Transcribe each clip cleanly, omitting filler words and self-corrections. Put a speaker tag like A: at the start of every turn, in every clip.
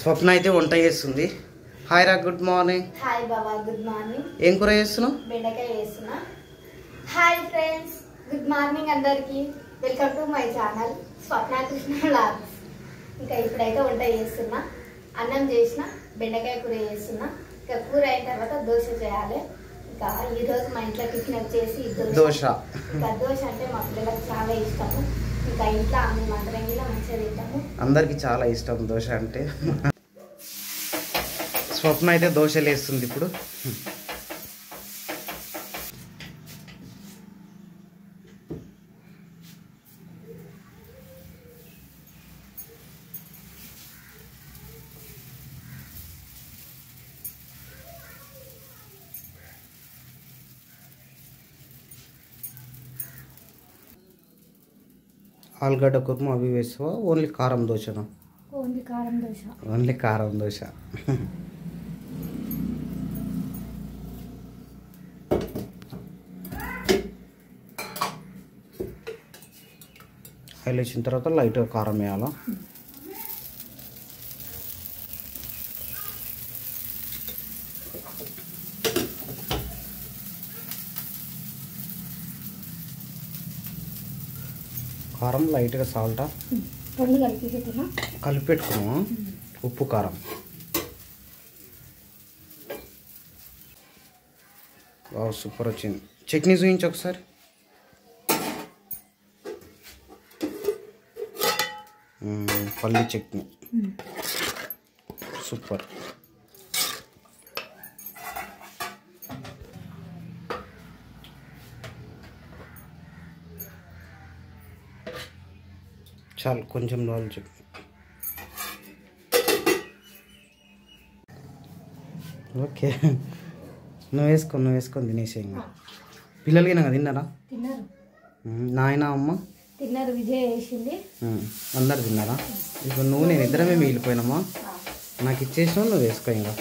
A: స్వప్న అయితే వంట చేస్తుంది. హాయ్ రా, గుడ్ మార్నింగ్.
B: హాయ్ బాబా, గుడ్ మార్నింగ్.
A: ఏం కూర చేస్తున్నావు?
B: బెండకాయ చేస్తున్నా. హాయ్ ఫ్రెండ్స్, గుడ్ మార్నింగ్ అందరికి. Welcome to my channel Swapna Krishna vlogs. ఇంకా ఇప్పుడైతే వంట చేస్తున్నా. అన్నం చేసిన, బెండకాయ కూర చేస్తున్నా. ఇంకా కూర అయిన తర్వాత దోశ చేయాలి. ఇంకా ఈరోజు మా ఇంట్లో టిఫిన్ వచ్చేసి దోశ. ఇంకా దోశ అంటే మా పిల్లలకు చాలా ఇష్టము. ఇంకా ఇంట్లో మేము అందరం కూడా మంచిగా తింటాము.
A: అందరికి చాలా ఇష్టం దోశ అంటే. స్వప్న అయితే దోశలు వేస్తుంది ఇప్పుడు. ఆలుగడ్డ కుర్మ అవి వేస్తావా? ఓన్లీ కారం దోశనా?
B: ఓన్లీ కారం దోశ.
A: ఓన్లీ కారం దోశ. ఆయిల్ వేసిన తర్వాత లైట్గా కారం వేయాలా? కారం లైట్గా సాల్టా
B: రెండు కలిపి
A: పెట్టుకున్నాము. ఉప్పు కారం. సూపర్ వచ్చింది. చట్నీ చూపించి ఒకసారి. పల్లి చట్నీ సూపర్. చాలు, కొంచెం రోజులు చట్నీ. ఓకే, నువ్వు వేసుకొని తినేసే. ఇంకా పిల్లలకి నాకు తిన్నారా?
B: తిన్నారు.
A: నాయన అమ్మ
B: తిన్నారు. విజయ్ వేసింది.
A: అందరు తిన్నారా? ఇప్పుడు నువ్వు నేను ఇద్దరమే మిగిలిపోయినామా? నాకు ఇచ్చేసినావు, నువ్వు వేసుకో. ఇంకా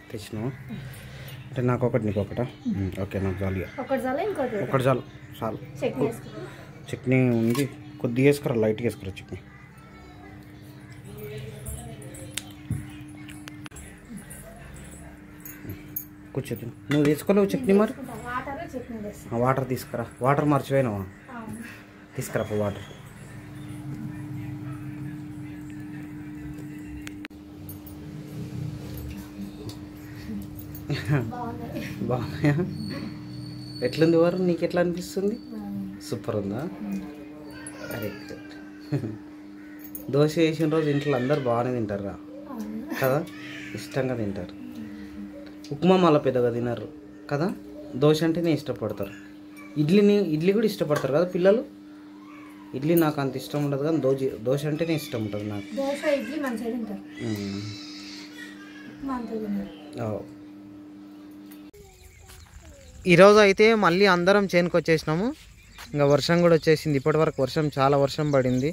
A: తెచ్చినావా? అంటే నాకు ఒకటి నీకు ఒకటా? ఓకే, నాకు చాలు. ఒకటి చాలు. చట్నీ ఉంది, కొద్దిగా వేసుకురా, లైట్గా వేసుకురా చట్నీ. కూర్చోదు. నువ్వు వేసుకోలేవు చట్నీ మరి? వాటర్ తీసుకురా. వాటర్ మర్చిపోయినావా? తీసుకురా వాటర్. బాగున్నాయా? ఎట్లుంది వారు? నీకు ఎట్లా అనిపిస్తుంది? సూపర్ ఉందా? కరెక్ట్. దోశ వేసిన రోజు ఇంట్లో అందరు బాగానే తింటారు కదా, ఇష్టంగా తింటారు. ఉప్మా మళ్ళీ పెద్దగా తినరు కదా, దోశ అంటేనే ఇష్టపడతారు. ఇడ్లీ కూడా ఇష్టపడతారు కదా పిల్లలు. ఇడ్లీ నాకు అంత ఇష్టం ఉండదు కానీ దోశ అంటేనే ఇష్టం ఉంటుంది నాకు. ఈరోజు అయితే మళ్ళీ అందరం చేనుకు వచ్చేసినాము. ఇంకా వర్షం కూడా వచ్చేసింది. ఇప్పటి వరకు చాలా వర్షం పడింది.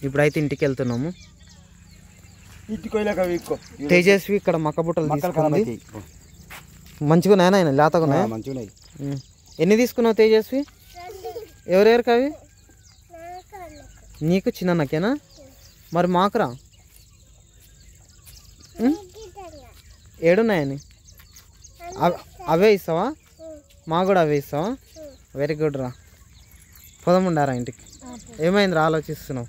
A: ఇప్పుడైతే ఇంటికి వెళ్తున్నాము. తేజస్వి ఇక్కడ మక్క బుట్టలు తీసుకుంది. మంచిగా నాయన లేతగా ఉన్నాయి. ఎన్ని తీసుకున్నావు తేజస్వి? ఎవరెవరికి అవి? నీకు చిన్నకేనా? మరి మాకురా. ఏడున్నాయని అవే ఇస్తావా? మాకు కూడా అవే ఇస్తావా? వెరీ గుడ్ రా. పోదాముండారా ఇంటికి. ఏమైంది రా, ఆలోచిస్తున్నావు?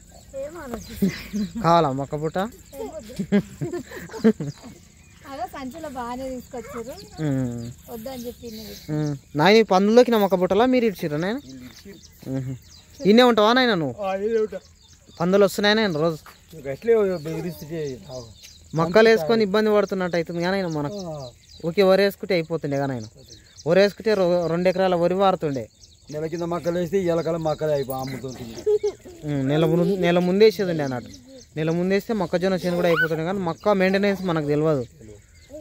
A: కావాలా మొక్క పుట్ట? నాయన పందులోకి నా మొక్క పుట్టలా మీరు ఇచ్చిర్రా? నాయన ఇన్నే ఉంటావా నాయన నువ్వు? పందులు వస్తున్నాయా నేను రోజు? మొక్కలు వేసుకొని ఇబ్బంది పడుతున్నట్టు అవుతుంది కానీ ఆయన మనకు. ఓకే, వరి వేసుకుంటే అయిపోతుండే కానీ ఆయన వరి వేసుకుంటే 2 ఎకరాల వరి వారుతుండే.
C: నెల కింద మొక్కలు వేస్తే ఇవాళ మొక్కలు అమ్ముతుంది.
A: నెల ముందేసేది ఉండే అన్నట్టు. నెల ముందేస్తే మొక్కజొన్న చేను కూడా అయిపోతుండే కానీ మొక్క మెయింటెనెన్స్ మనకు తెలియదు.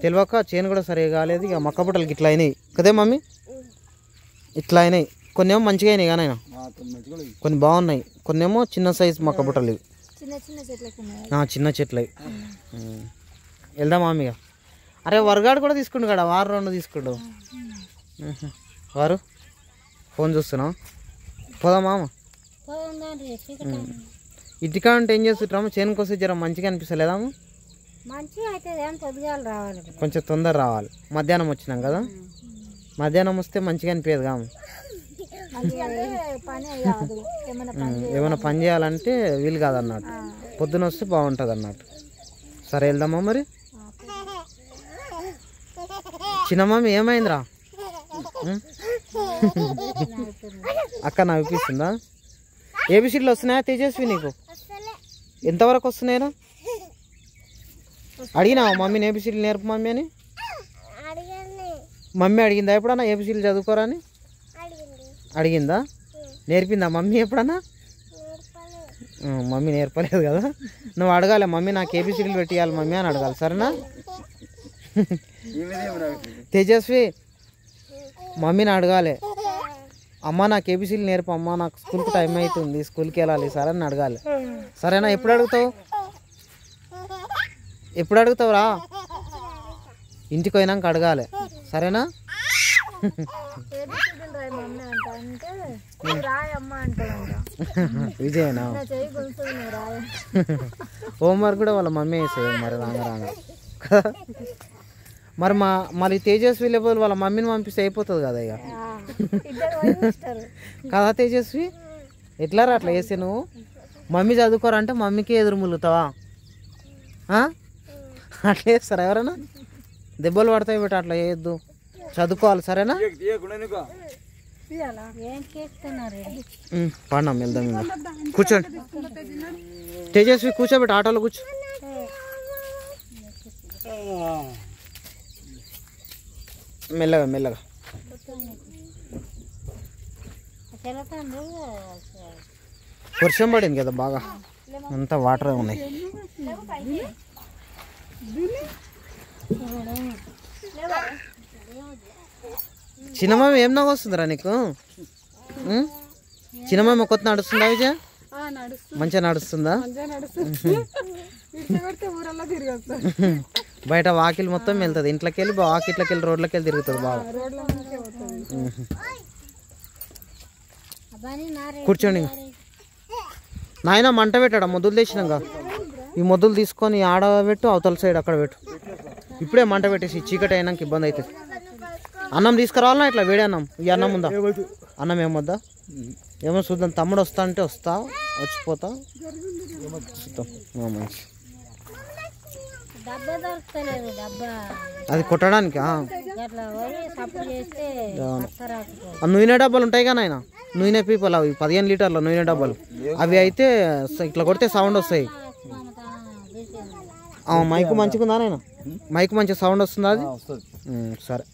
A: తెలియక చేను కూడా సరిగా కాలేదు. ఇక మక్క బుట్టలకి ఇట్లా అయినాయి కదే మమ్మీ, ఇట్లా అయినాయి. కొన్ని ఏమో మంచిగా అయినాయి కానీ కొన్ని బాగున్నాయి, కొన్ని ఏమో చిన్న సైజు మక్క బుట్టలు ఇవి, చిన్న చెట్లు అవి. వెళ్దాం మామిగా. అరే వరగాడు కూడా తీసుకుంటు కదా, వారు 2 తీసుకుంటు. వారు ఫోన్ చూస్తున్నావు, పోదా మామ. ఇంటికా ఉంటే ఏం చేస్తుంటాము, చేనుకి వస్తే జర మంచిగా అనిపిస్తలేదా? కొంచెం తొందర రావాలి. మధ్యాహ్నం వచ్చినాం కదా, మధ్యాహ్నం వస్తే మంచిగా అనిపించదు కాము. ఏమైనా పని చేయాలంటే వీలు కాదన్నట్టు, పొద్దున వస్తే బాగుంటుంది అన్నట్టు. సరే వెళ్దామా మరి. చిన్నమమ్మ ఏమైందిరా? అక్క నవ్విపిస్తుందా? ఏబిసిడ్లు వస్తున్నాయా తేజస్వి నీకు? ఎంతవరకు వస్తున్నాయిరా? అడిగినావా మమ్మీని ఏబిసిడ్లు నేర్పు మమ్మీ అని? మమ్మీ అడిగిందా ఎప్పుడన్నా ఏబిసిడ్లు చదువుకోరా అని? అడిగిందా? నేర్పిందా మమ్మీ ఎప్పుడన్నా? మమ్మీ నేర్పలేదు కదా. నువ్వు అడగాలి, మమ్మీ నాకు ఏబిసిడ్లు పెట్టియాలి మమ్మీ అని అడగాలి. సరేనా? తేజస్వి మమ్మీని అడగాలి, అమ్మ నాకు ఏబిసిడ్లు నేర్పు అమ్మ, నాకు స్కూల్కి టైం అవుతుంది, స్కూల్కి వెళ్ళాలి సరే అని అడగాలి. సరేనా? ఎప్పుడు అడుగుతావు? ఎప్పుడు అడుగుతావురా? ఇంటికి పోయినాక అడగాలి. సరేనా? విజయనా? హోంవర్క్ కూడా వాళ్ళ మమ్మీ వేసేది మరి రాంగ రాంగ. మరి తేజస్వి లేకపోతే వాళ్ళ మమ్మీని పంపిస్తే అయిపోతుంది కదా ఇక. కదా తేజస్వి? ఎట్లా రా అట్లా వేస్తే నువ్వు? మమ్మీ చదువుకోరంటే మమ్మీకి ఎదురు ములుగుతావా? అట్లా వేస్తారా ఎవరైనా? దెబ్బలు పడతాయి బిడ్డ, అట్లా వేయద్దు, చదువుకోవాలి. సరేనా? పాడినాం వెళ్దాం. కూర్చోండి తేజస్వి, కూర్చోబెట్టి ఆటోలో కూర్చో. మెల్లగా మెల్లగా. వర్షం పడింది కదా బాగా, అంతా వాటర్ ఉన్నాయి. చిన్నమామ ఏం నాకు వస్తుందిరా నీకు? చిన్నమామ కొత్త నడుస్తుందా విజయ? మంచిగా నడుస్తుందా? బయట వాకిలు మొత్తం వెళ్తుంది, ఇంట్లోకి వెళ్ళి వాకిట్లోకి వెళ్ళి రోడ్లకి వెళ్ళి తిరుగుతుంది బాగా. కూర్చోండి. నాయన మంట పెట్టాడా? మొద్దులు తెచ్చినాక ఈ మొద్దులు తీసుకొని ఆడబెట్టు, అవతల సైడ్ అక్కడ పెట్టు. ఇప్పుడే మంట పెట్టేసి చీకటి అయినాక ఇబ్బంది అవుతుంది. అన్నం తీసుకురావాలన్నా ఇట్లా వేడి అన్నం? ఈ అన్నం ఉందా? అన్నం ఏమొద్దా? ఏమో చూద్దాం. తమ్ముడు వస్తా అంటే వస్తా, వచ్చిపోతా చూద్దాం. మంచి అది కొట్టడానికి నూనె డబ్బాలు ఉంటాయి కానీ ఆయన నూనె పీపలు, అవి 15 లీటర్ల నూనె డబ్బాలు, అవి అయితే ఇట్లా కొడితే సౌండ్ వస్తాయి. మైకు మంచిగా ఉందా నాయన? మైకు మంచిగా సౌండ్ వస్తుందా? అది సరే.